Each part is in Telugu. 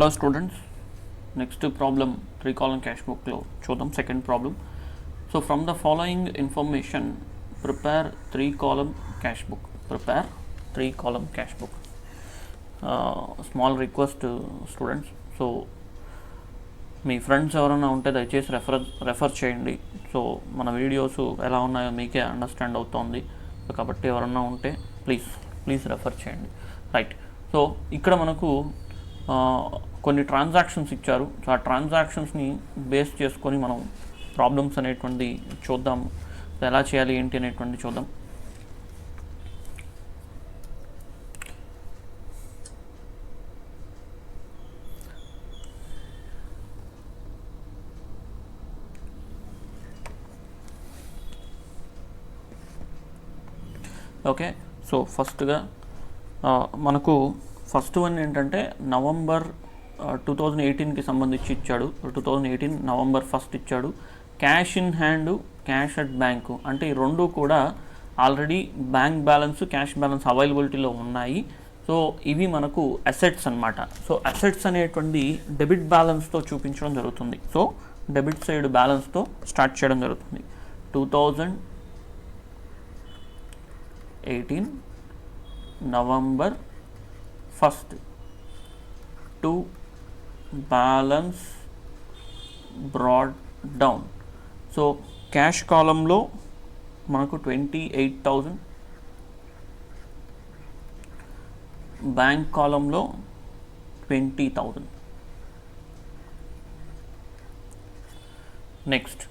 Hello students, next problem 3 column cash book lo chodam second problem. So from the following information prepare 3 column cash book. Prepare 3 column cash book. Small request to students. So me friends ఎవరైనా ఉంటే దయచేసి రెఫర్ చేయండి. సో మన వీడియోస్ ఎలా ఉన్నాయో మీకే అండర్స్టాండ్ అవుతుంది. కాబట్టి ఎవరైనా ఉంటే ప్లీజ్ రెఫర్ చేయండి. రైట్. సో ఇక్కడ మనకు కొన్ని ట్రాన్సాక్షన్స్ ఇచ్చారు. సో ఆ ట్రాన్సాక్షన్స్ని బేస్ చేసుకొని మనం ప్రాబ్లమ్స్ అనేటువంటి చూద్దాం. ఎలా చేయాలి ఏంటి అనేటువంటి చూద్దాం. ఓకే. సో ఫస్ట్గా మనకు ఫస్ట్ వన్ ఏంటంటే నవంబర్ 2018కి సంబంధించి ఇచ్చాడు. 2018 నవంబర్ 1 ఇచ్చాడు. Cash in hand, cash at bank అంటే ఈ రెండు కూడా already bank balance, cash balance అవైలబిలిటీలో ఉన్నాయి. సో ఇవి మనకు అసెట్స్ అన్నమాట. సో అసెట్స్ అనేటువంటి డెబిట్ బ్యాలెన్స్తో చూపించడం జరుగుతుంది. సో డెబిట్ సైడ్ బ్యాలెన్స్తో స్టార్ట్ చేయడం జరుగుతుంది. 2018 November 1 to balance brought down. So cash కాలంలో మనకు 28,000, బ్యాంక్ కాలంలో 20,000. Next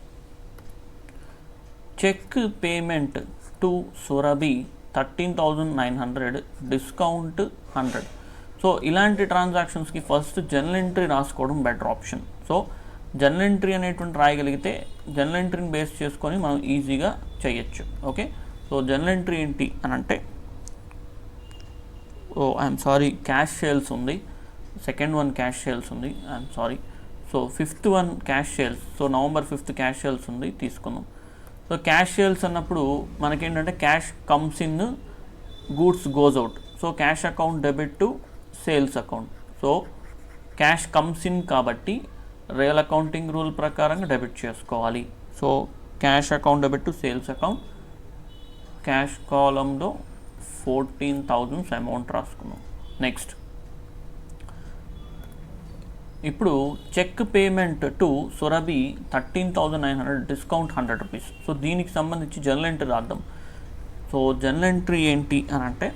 cheque payment to Surabhi 13,900, discount 100. So ఇలాంటి ట్రాన్సాక్షన్స్కి ఫస్ట్ జర్నల్ ఎంట్రీ రాసుకోవడం better option. So journal entry అనేటువంటి రాయగలిగితే జర్నల్ ఎంట్రీని బేస్ చేసుకొని మనం ఈజీగా చేయొచ్చు. ఓకే. సో జర్నల్ ఎంట్రీ ఏంటి అని అంటే, ఐఎమ్ సారీ, క్యాష్ సేల్స్ ఉంది. సెకండ్ వన్ క్యాష్ సేల్స్ ఉంది, I'm sorry. So fifth one cash sales. So November 5 cash sales ఉంది, తీసుకుందాం. సో క్యాష్ సేల్స్ అన్నప్పుడు మనకేంటంటే cash comes in, goods goes out. So cash account debit to sales account. So cash comes in కాబట్టి రియల్ అకౌంటింగ్ రూల్ ప్రకారంగా డెబిట్ చేసుకోవాలి. So cash account debit to sales account. Cash కాలంలో 14,000 అమౌంట్ రాసుకున్నాం. నెక్స్ట్ ఇప్పుడు cheque payment to Surabhi 13,900, discount 100 rupees. So దీనికి సంబంధించి జర్నల్ ఎంట్రీ రాద్దాం. సో జర్నల్ ఎంట్రీ ఏంటి అని అంటే,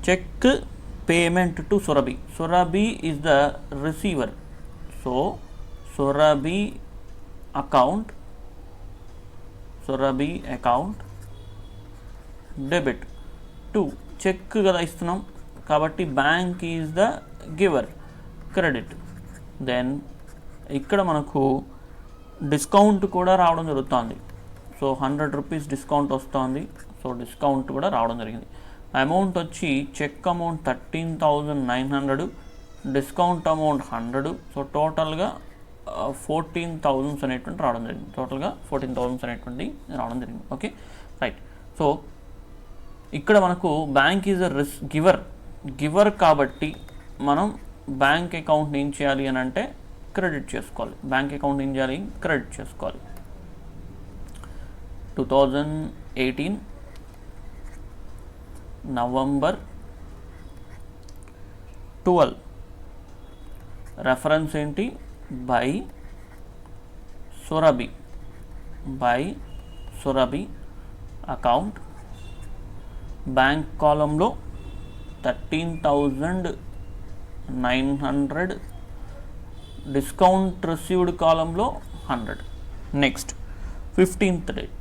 cheque payment to Surabhi. Surabhi is the receiver. So Surabhi account debit to cheque కదా ఇస్తున్నాం కాబట్టి bank is the giver, credit. Then ఇక్కడ మనకు డిస్కౌంట్ కూడా రావడం జరుగుతుంది. సో 100 రూపీస్ డిస్కౌంట్ వస్తుంది. సో డిస్కౌంట్ కూడా రావడం జరిగింది. అమౌంట్ వచ్చి cheque amount 13,900, discount amount 100. So టోటల్గా 14,000 అనేటువంటి రావడం జరిగింది. రావడం జరిగింది. Okay, right. సో ఇక్కడ మనకు బ్యాంక్ ఈజ్ అ గివర్ కాబట్టి మనం బ్యాంక్ అకౌంట్ ఏం చేయాలి అని అంటే క్రెడిట్ చేసుకోవాలి. బ్యాంక్ అకౌంట్ ఏం చేయాలి? క్రెడిట్ చేసుకోవాలి. 2018 నవంబర్ 12. రెఫరెన్స్ ఏంటి? By Surabhi account. బ్యాంక్ కాలంలో 13,900, డిస్కౌంట్ రిసీవ్డ్ కాలంలో 100. Next 15th date.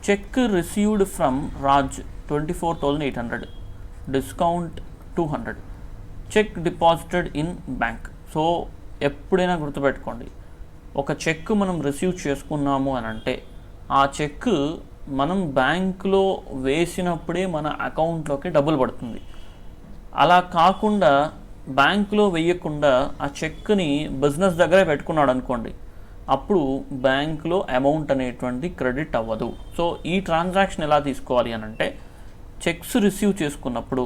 Cheque received from Raj 24,800, discount 200. Cheque deposited in bank. So ఎప్పుడైనా గుర్తుపెట్టుకోండి, ఒక చెక్ మనం రిసీవ్ చేసుకున్నాము అని అంటే ఆ చెక్ మనం బ్యాంకులో వేసినప్పుడే మన అకౌంట్లోకి డబ్బులు పడుతుంది. అలా కాకుండా బ్యాంకులో వేయకుండా ఆ చెక్ని బిజినెస్ దగ్గరే పెట్టుకున్నాడు అనుకోండి, అప్పుడు బ్యాంక్లో అమౌంట్ అనేటువంటి క్రెడిట్ అవ్వదు. సో ఈ ట్రాన్సాక్షన్ ఎలా తీసుకోవాలి అని అంటే, చెక్స్ రిసీవ్ చేసుకున్నప్పుడు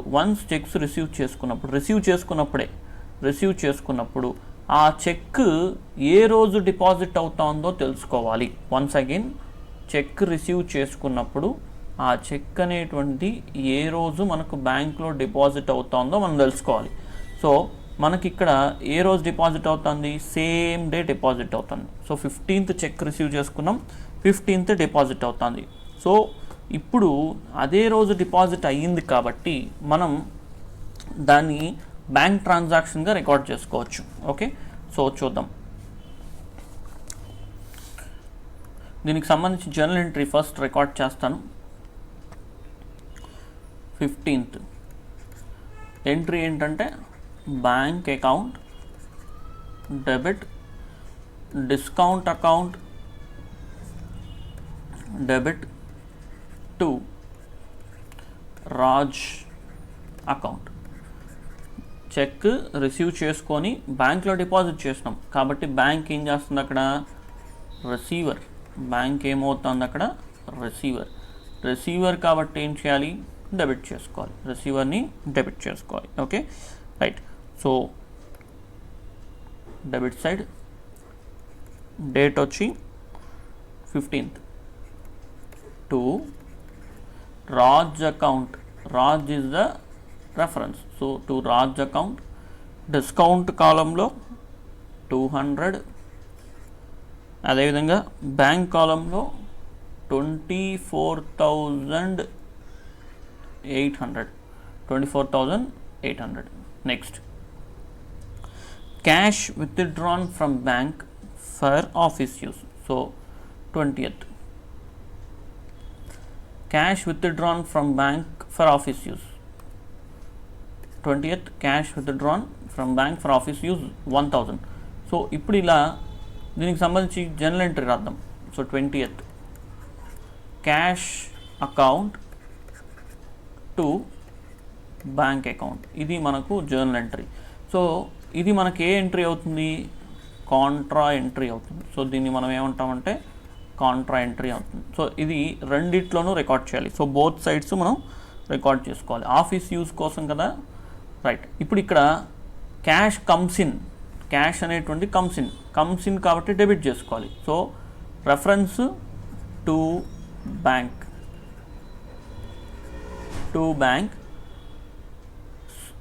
రిసీవ్ చేసుకున్నప్పుడు ఆ చెక్ ఏ రోజు డిపాజిట్ అవుతుందో తెలుసుకోవాలి. వన్స్ అగైన్ చెక్ రిసీవ్ చేసుకున్నప్పుడు ఆ చెక్ అనేటువంటి ఏ రోజు మనకు బ్యాంక్లో డిపాజిట్ అవుతుందో మనం తెలుసుకోవాలి. సో మనకి ఇక్కడ ఏ రోజు డిపాజిట్ అవుతుంది, సేమ్ డే డిపాజిట్ అవుతుంది. సో 15th చెక్ రిసీవ్ చేసుకున్నాం, 15th డిపాజిట్ అవుతుంది. సో ఇప్పుడు అదే రోజు డిపాజిట్ అయ్యింది కాబట్టి మనం దాన్ని బ్యాంక్ ట్రాన్సాక్షన్గా రికార్డ్ చేసుకోవచ్చు. ఓకే, సో చూద్దాం. దీనికి సంబంధించి జర్నల్ ఎంట్రీ ఫస్ట్ రికార్డ్ చేస్తాను. 15th ఎంట్రీ ఏంటంటే bank account debit, discount account debit to Raj account. Cheque receive చేసుకొని బ్యాంక్లో డిపాజిట్ చేసినాం కాబట్టి బ్యాంక్ ఏం చేస్తుంది అక్కడ, రిసీవర్. బ్యాంక్ ఏమవుతుంది అక్కడ, రిసీవర్ కాబట్టి ఏం చేయాలి, డెబిట్ చేసుకోవాలి, రిసీవర్ని డెబిట్ చేసుకోవాలి. Okay right. So debit side date వచ్చి 15th to Raj account. Raj is the reference. So to Raj account. Discount కాలంలో 200, అదేవిధంగా బ్యాంక్ కాలంలో 24,800. Next cash withdrawn from bank for office use. So 20th cash withdrawn from bank for office use. 20th cash withdrawn from bank for office use 1000. So ఇప్పుడు ఇలా దీనికి సంబంధించి జర్నల్ ఎంట్రీ రాద్దాం. So 20th cash account to bank account, ఇది మనకు జర్నల్ ఎంట్రీ. సో ఇది మనకి ఏ ఎంట్రీ అవుతుంది, కాంట్రా ఎంట్రీ అవుతుంది. సో దీన్ని మనం ఏమంటామంటే కాంట్రా ఎంట్రీ అవుతుంది. సో ఇది రెండిట్లోనూ రికార్డ్ చేయాలి. సో బోత్ సైడ్స్ మనం రికార్డ్ చేసుకోవాలి, ఆఫీస్ యూజ్ కోసం కదా. రైట్. ఇప్పుడు ఇక్కడ క్యాష్ కమ్స్ ఇన్, క్యాష్ అనేటువంటి కమ్స్ ఇన్ కాబట్టి డెబిట్ చేసుకోవాలి. So reference to bank,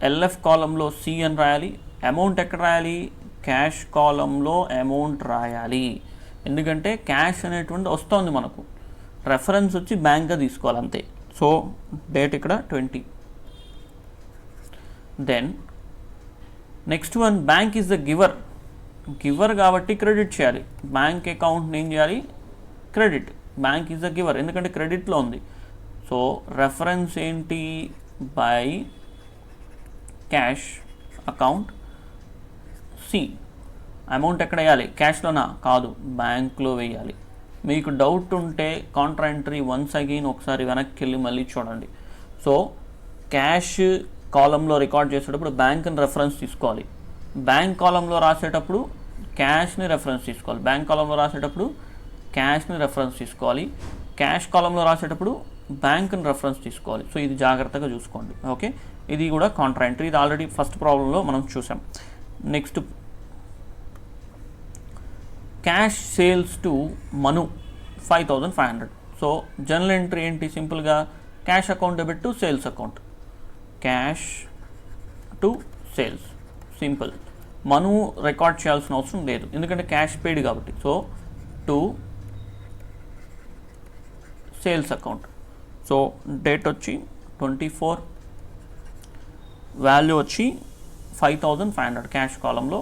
LF కాలంలో సి అని రాయాలి. అమౌంట్ ఎక్కడ రాయాలి, క్యాష్ కాలంలో అమౌంట్ రాయాలి. ఎందుకంటే క్యాష్ అనేటువంటి వస్తుంది మనకు, రెఫరెన్స్ వచ్చి బ్యాంక్గా తీసుకోవాలి అంతే. సో డేట్ ఇక్కడ 20. Then next one, bank is the giver కాబట్టి క్రెడిట్ చేయాలి. బ్యాంక్ అకౌంట్ని ఏం చేయాలి, credit. Bank is the giver ఎందుకంటే క్రెడిట్లో ఉంది. సో రెఫరెన్స్ ఏంటి, by cash account C. Amount ఎక్కడ వేయాలి, క్యాష్లోనా, కాదు బ్యాంక్లో వేయాలి. మీకు డౌట్ ఉంటే కాంట్రా ఎంట్రీ వన్స్ అగైన్ ఒకసారి వెనక్కి వెళ్ళి మళ్ళీ చూడండి. సో క్యాష్ కాలంలో రికార్డ్ చేసేటప్పుడు బ్యాంక్ని రెఫరెన్స్ తీసుకోవాలి, బ్యాంక్ కాలంలో రాసేటప్పుడు క్యాష్ని రెఫరెన్స్ తీసుకోవాలి, బ్యాంక్ కాలంలో రాసేటప్పుడు క్యాష్ని రెఫరెన్స్ తీసుకోవాలి, క్యాష్ కాలంలో రాసేటప్పుడు బ్యాంక్ని రెఫరెన్స్ తీసుకోవాలి. సో ఇది జాగ్రత్తగా చూసుకోండి. ఓకే, ఇది కూడా కాంట్రా ఎంట్రీ. ఇది ఆల్రెడీ ఫస్ట్ ప్రాబ్లంలో మనం చూసాం. Next cash sales to Manu 5500. So journal entry ఏంటి, సింపుల్గా cash account debit to sales account, cash to sales, simple. Manu record చేయాల్సిన అవసరం లేదు ఎందుకంటే క్యాష్ పెయిడ్ కాబట్టి. So to sales account. So date వచ్చి 24, వాల్యూ వచ్చి 5500, క్యాష్ కాలంలో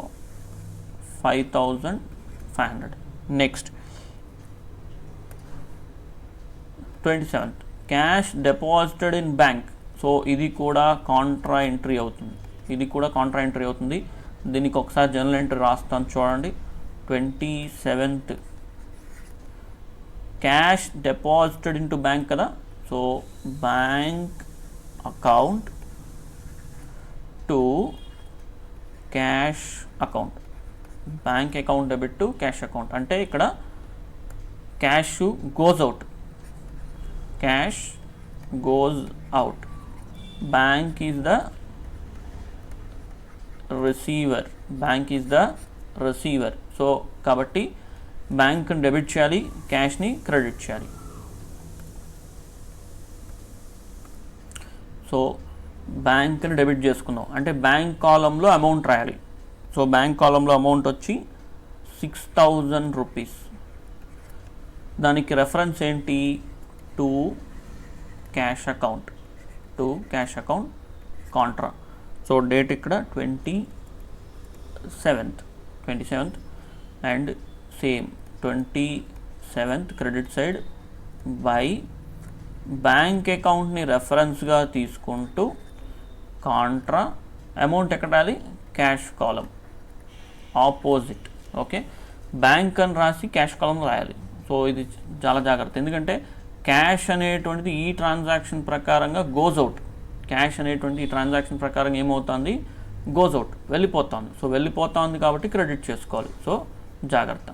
5500. Next 27th cash deposited in bank. So ఇది కూడా కాంట్రా ఎంట్రీ అవుతుంది. దీనికి ఒకసారి జర్నల్ ఎంట్రీ రాస్తాను చూడండి. 27th cash deposited in to bank కదా. So bank account to cash account, bank account debit to cash account. అంటే ఇక్కడ cash goes out, bank is the receiver, bank is the receiver. So కాబట్టి బ్యాంక్ని డెబిట్ చేయాలి, క్యాష్ని క్రెడిట్ చేయాలి. సో బ్యాంక్ని డెబిట్ చేసుకుందాం అంటే బ్యాంక్ కాలంలో అమౌంట్ రాయాలి. సో బ్యాంక్ కాలంలో అమౌంట్ వచ్చి 6,000 రూపీస్. దానికి రెఫరెన్స్ ఏంటి? To cash account, to cash account Contra. So date ఇక్కడ 27th and same 27th credit side by bank అకౌంట్ని రెఫరెన్స్గా తీసుకుంటూ కాంట్రా అమౌంట్ ఎక్కడ రాయాలి? క్యాష్ కాలం ఆపోజిట్. ఓకే, బ్యాంక్ అని రాసి క్యాష్ కాలం రాయాలి. సో ఇది చాలా జాగ్రత్త, ఎందుకంటే క్యాష్ అనేటువంటిది ఈ ట్రాన్సాక్షన్ ప్రకారంగా గోజ్ అవుట్. క్యాష్ అనేటువంటి ఈ ట్రాన్సాక్షన్ ప్రకారం ఏమవుతుంది? గోజ్ అవుట్, వెళ్ళిపోతుంది. సో వెళ్ళిపోతుంది కాబట్టి క్రెడిట్ చేసుకోవాలి. సో జాగ్రత్త.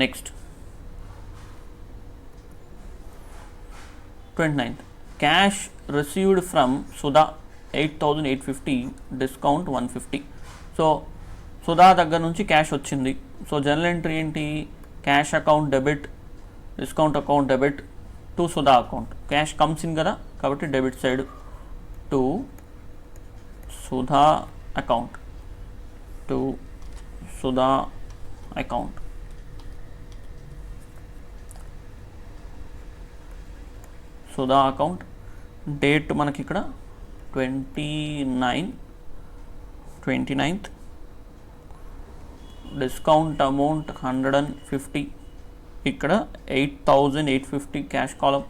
Next 29th cash received from Sudha 8,850, discount 150. So Sudha దగ్గర నుంచి క్యాష్ వచ్చింది. సో జనరల్ ఎంట్రీ ఏంటి? Cash account debit, discount account debit to Sudha account. Cash comes in కదా, కాబట్టి debit side to Sudha account, to Sudha account. Sudha account date మనకి ఇక్కడ 29th, డిస్కౌంట్ అమౌంట్ 150, ఇక్కడ 8,850 cash column.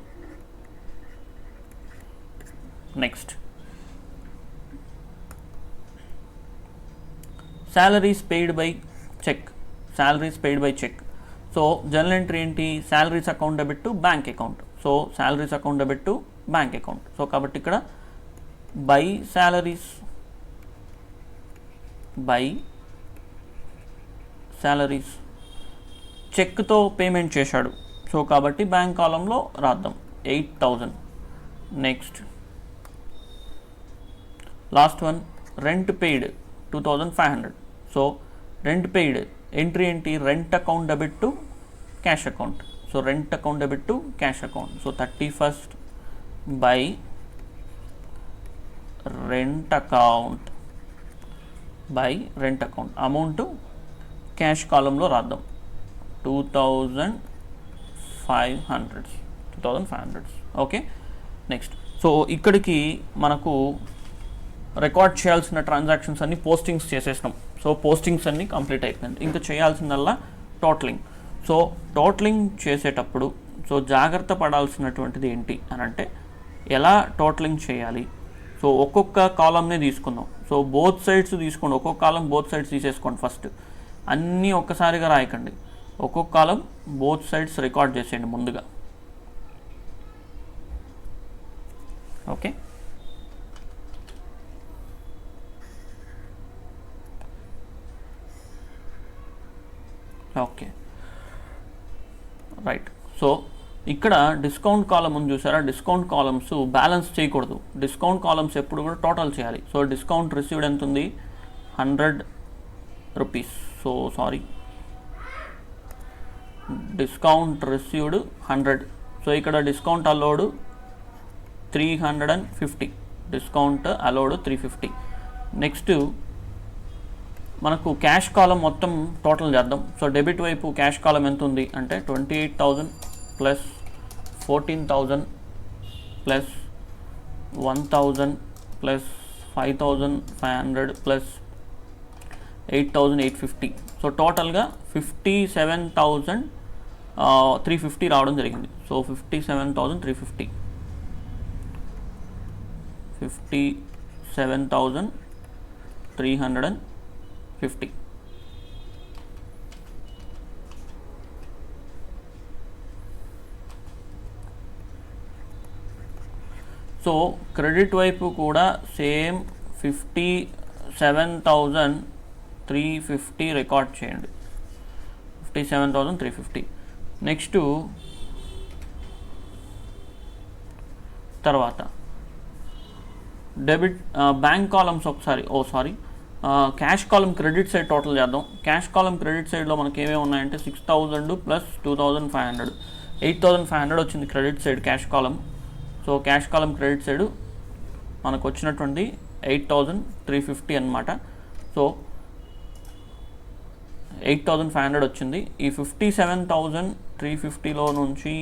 Next salaries paid by check, salaries paid by check. So general entry ఏంటి? salaries account debit to bank account. So salaries account debit to bank account. So కాబట్టి ఇక్కడ బై salaries, బై salaries చెక్తో పేమెంట్ చేశాడు. సో కాబట్టి బ్యాంక్ కాలంలో రాద్దాం 8,000. Next last one rent paid 2,500. So rent paid entry ఏంటి? Rent account debit to cash account. So rent account debit to cash account. So 31st by rent account, by rent account. Amount cash కాలంలో రాద్దాం 2,500. Okay, next. సో ఇక్కడికి మనకు రికార్డ్ చేయాల్సిన ట్రాన్సాక్షన్స్ అన్ని పోస్టింగ్స్ చేసేసినాం. సో పోస్టింగ్స్ అన్నీ కంప్లీట్ అయిపోయింది. ఇంకా చేయాల్సిందల్లా టోటలింగ్. సో టోటలింగ్ చేసేటప్పుడు సో జాగ్రత్త పడాల్సినటువంటిది ఏంటి అని అంటే ఎలా టోటలింగ్ చేయాలి. సో ఒక్కొక్క కాలంనే తీసుకుందాం. సో బోత్ సైడ్స్ తీసుకోండి, ఒక్కొక్క కాలం బోత్ సైడ్స్ తీసేసుకోండి. ఫస్ట్ అన్నీ ఒక్కసారిగా రాయకండి, ఒక్కొక్క కాలం బోత్ సైడ్స్ రికార్డ్ చేసేయండి ముందుగా. Okay, okay, right. సో ఇక్కడ డిస్కౌంట్ కాలం ఉంది చూసారా? డిస్కౌంట్ కాలమ్స్ బ్యాలెన్స్ చేయకూడదు. డిస్కౌంట్ కాలమ్స్ ఎప్పుడు కూడా టోటల్ చేయాలి. సో డిస్కౌంట్ రిసీవ్డ్ ఎంత ఉంది? 100 rupees. So sorry, discount received 100. So ఇక్కడ discount allowed 350, discount allowed 350. Next మనకు క్యాష్ కాలం మొత్తం టోటల్ చేద్దాం. సో డెబిట్ వైపు క్యాష్ కాలం ఎంత ఉంది అంటే 28,000 plus 14,000 plus 1,000 plus 5,500 plus 8,850. So టోటల్గా 57,350 రావడం జరిగింది. సో 57,350, 57,350. సో క్రెడిట్ వైపు కూడా సేమ్ 57,350 రికార్డ్ చేయండి. 57,350. నెక్స్ట్ తర్వాత డెబిట్ బ్యాంక్ కాలమ్స్ ఒకసారి క్యాష్ కాలం క్రెడిట్ సైడ్ టోటల్ చేద్దాం. క్యాష్ కాలం క్రెడిట్ సైడ్లో మనకి ఏమేమి ఉన్నాయంటే 6,000 ప్లస్ 2,500 8,500 వచ్చింది క్రెడిట్ సైడ్ క్యాష్ కాలం. సో క్యాష్ కాలం క్రెడిట్ సైడ్ మనకు వచ్చినటువంటి 8,350 అనమాట. సో 8,500 వచ్చింది. ఈ 57,350లో నుంచి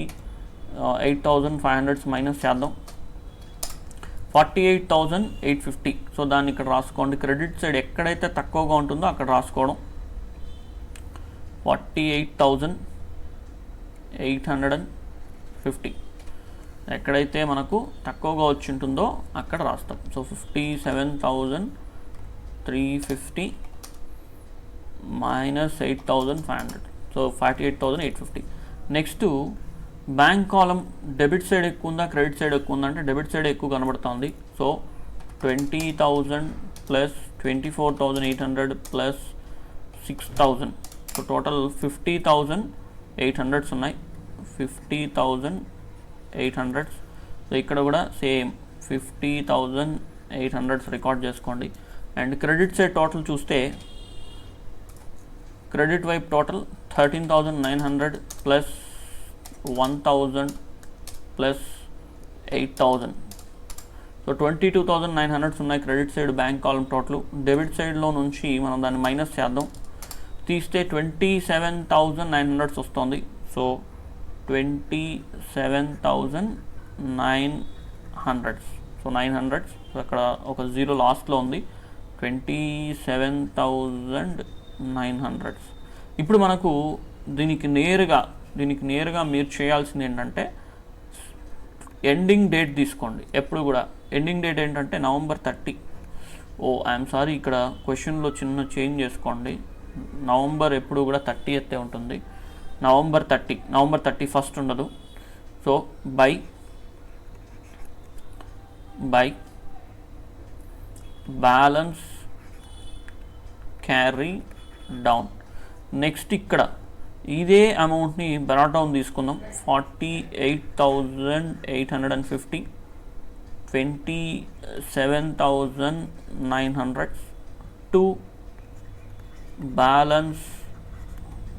8,500 మైనస్ చేద్దాం. 48,850. సో దాన్ని ఇక్కడ రాసుకోండి. క్రెడిట్ సైడ్ ఎక్కడైతే తక్కువగా ఉంటుందో అక్కడ రాసుకోవడం. 48,850 ఎక్కడైతే మనకు తక్కువగా వచ్చి ఉంటుందో అక్కడ రాస్తాం. So 57,350 minus 8,500. So 48,850. Next bank కాలం డెబిట్ సైడ్ ఎక్కువ ఉందా క్రెడిట్ సైడ్ ఎక్కువ ఉందా అంటే డెబిట్ సైడ్ ఎక్కువ కనబడుతుంది. So 20,000 plus 24,800 plus 6,000. So total 50,800 ఉన్నాయి. 50,800. సో ఇక్కడ కూడా సేమ్ 50,800 రికార్డ్ చేసుకోండి. అండ్ క్రెడిట్ సైడ్ టోటల్ చూస్తే క్రెడిట్ వైపు టోటల్ 13,900 ప్లస్ 1,000 ప్లస్ 8,000. సో 22,900 ఉన్నాయి క్రెడిట్ సైడ్ బ్యాంక్ కాలం టోటల్. డెబిట్ సైడ్లో నుంచి మనం దాన్ని మైనస్ చేద్దాం. తీస్తే 27,900 వస్తుంది. సో 27,900. సో 900. సో అక్కడ ఒక జీరో లాస్ట్లో ఉంది. 27,900. ఇప్పుడు మనకు దీనికి నేరుగా మీరు చేయాల్సింది ఏంటంటే ఎండింగ్ డేట్ తీసుకోండి. ఎప్పుడు కూడా ఎండింగ్ డేట్ ఏంటంటే November 30. ఐఎమ్ సారీ, ఇక్కడ క్వశ్చన్లో చిన్న చేంజ్ చేసుకోండి. నవంబర్ ఎప్పుడు కూడా 30th ఉంటుంది. November 31st ఉండదు. So by balance carry down. Next ఇక్కడ ఇదే అమౌంట్ని బ్రాట్ డౌన్ తీసుకుందాం. 48,850 27,900 to balance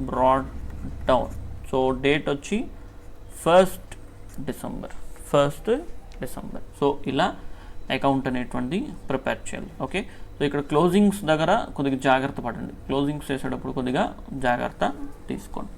brought down. So date వచ్చి 1st December. సో ఇలా అకౌంట్ అనేటువంటిది ప్రిపేర్ చేయాలి. ఓకే, సో ఇక్కడ క్లోజింగ్స్ దగ్గర కొద్దిగా జాగ్రత్త పడండి. క్లోజింగ్స్ చేసేటప్పుడు కొద్దిగా జాగ్రత్త తీసుకోండి.